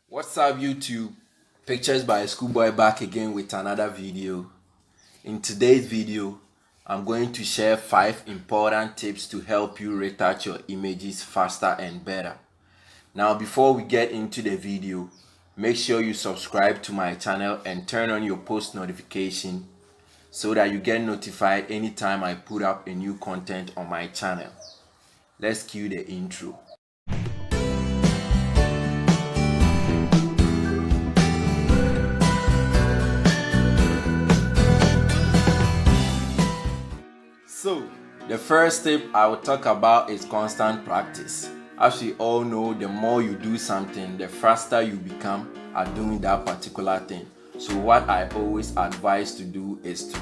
What's up YouTube? Pictures by Schoolboy back again with another video. In today's video, I'm going to share 5 important tips to help you retouch your images faster and better. Now before we get into the video, make sure you subscribe to my channel and turn on your post notification so that you get notified anytime I put up a new content on my channel. Let's cue the intro. So, the first tip I will talk about is constant practice. As we all know, the more you do something, the faster you become at doing that particular thing. So what I always advise to do is to,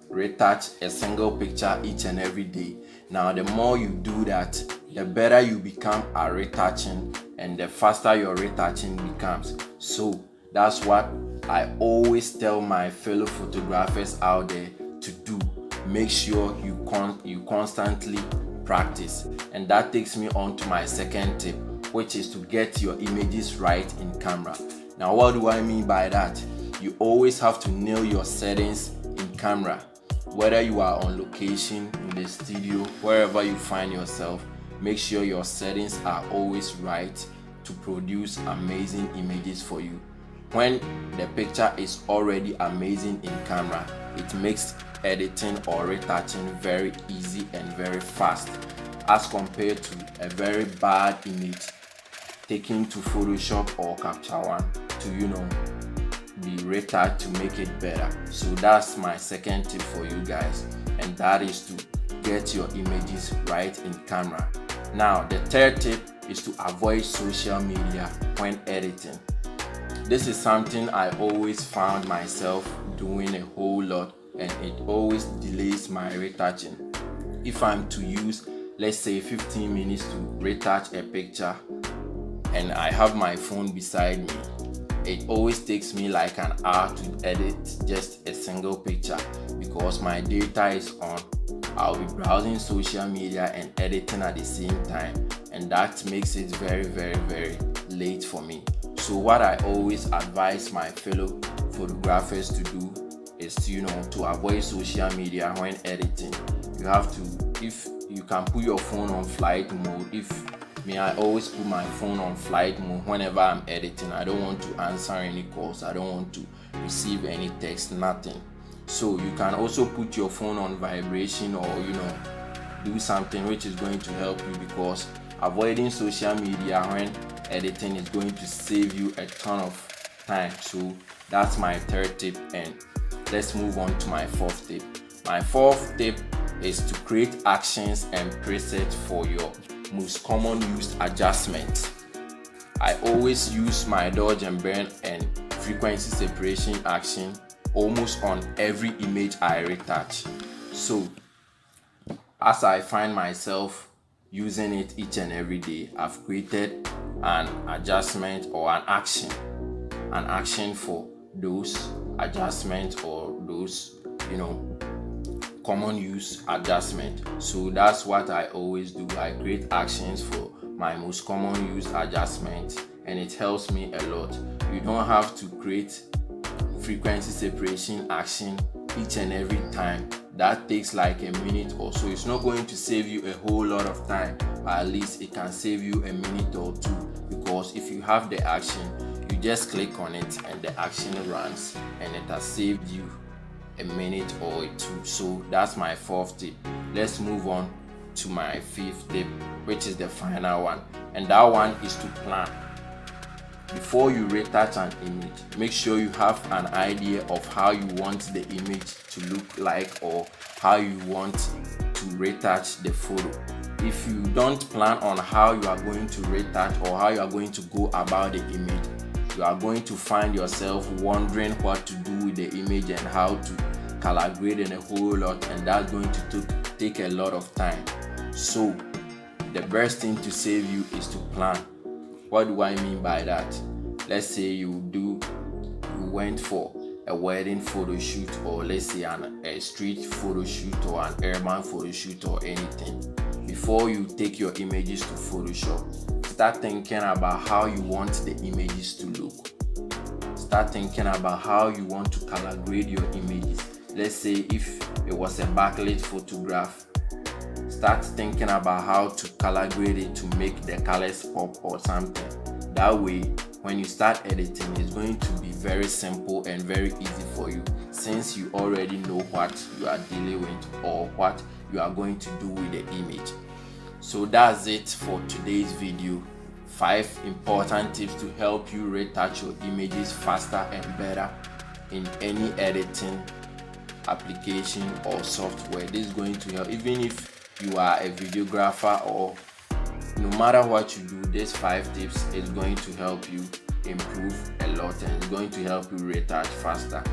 retouch a single picture each and every day. Now, the more you do that, the better you become at retouching and the faster your retouching becomes. So that's what I always tell my fellow photographers out there to do. Make sure you constantly practice, and that takes me on to my second tip, which is to get your images right in camera. Now what do I mean by that? You always have to nail your settings in camera. Whether you are on location, in the studio, wherever you find yourself, make sure your settings are always right to produce amazing images for you. When the picture is already amazing in camera, it makes editing or retouching very easy and very fast as compared to a very bad image taken to Photoshop or Capture One to be retouched to make it better. So that's my second tip for you guys, and that is to get your images right in camera. Now the third tip is to avoid social media when editing. This is something I always found myself doing a whole lot, and it always delays my retouching. If I'm to use, let's say, 15 minutes to retouch a picture and I have my phone beside me, it always takes me like an hour to edit just a single picture because my data is on. I'll be browsing social media and editing at the same time, and that makes it very late for me. So what I always advise my fellow photographers to do is to avoid social media when editing. You have to, if you can put your phone on flight mode. I always put my phone on flight mode whenever I'm editing. I don't want to answer any calls, I don't want to receive any text, nothing. So you can also put your phone on vibration or do something which is going to help you, because avoiding social media when editing is going to save you a ton of time. So that's my third tip, and let's move on to my fourth tip. My fourth tip is to create actions and presets for your most common used adjustments. I always use my dodge and burn and frequency separation action almost on every image I retouch. So as I find myself using it each and every day, I've created an adjustment or an action for those adjustments or those common use adjustment. So that's what I always do. I create actions for my most common use adjustments, and it helps me a lot. You don't have to create frequency separation action each and every time. That takes like a minute or so. It's not going to save you a whole lot of time, but at least it can save you a minute or two, because if you have the action, you just click on it and the action runs, and it has saved you a minute or two. So that's my fourth tip. Let's move on to my fifth tip, which is the final one, and that one is to plan. Before you retouch an image, make sure you have an idea of how you want the image to look like or how you want to retouch the photo. If you don't plan on how you are going to retouch or how you are going to go about the image, you are going to find yourself wondering what to do with the image and how to color grade and a whole lot, and that's going to take a lot of time. So the best thing to save you is to plan. What do I mean by that? Let's say you went for a wedding photo shoot, or let's say a street photo shoot or an urban photo shoot or anything. Before you take your images to Photoshop, start thinking about how you want the images to look. Start thinking about how you want to color grade your images. Let's say if it was a backlit photograph, start thinking about how to color grade it to make the colors pop or something. That way, when you start editing, it's going to be very simple and very easy for you, since you already know what you are dealing with or what you are going to do with the image. So that's it for today's video. 5 important tips to help you retouch your images faster and better in any editing application or software. This is going to help even if you are a videographer, or no matter what you do. These 5 tips is going to help you improve a lot and it's going to help you retouch faster.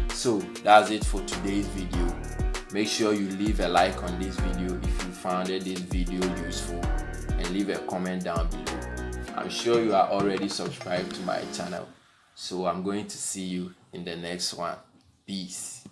So that's it for today's video. Make sure you leave a like on this video if you found this video useful, and leave a comment down below. I'm sure you are already subscribed to my channel, so I'm going to see you in the next one. Peace.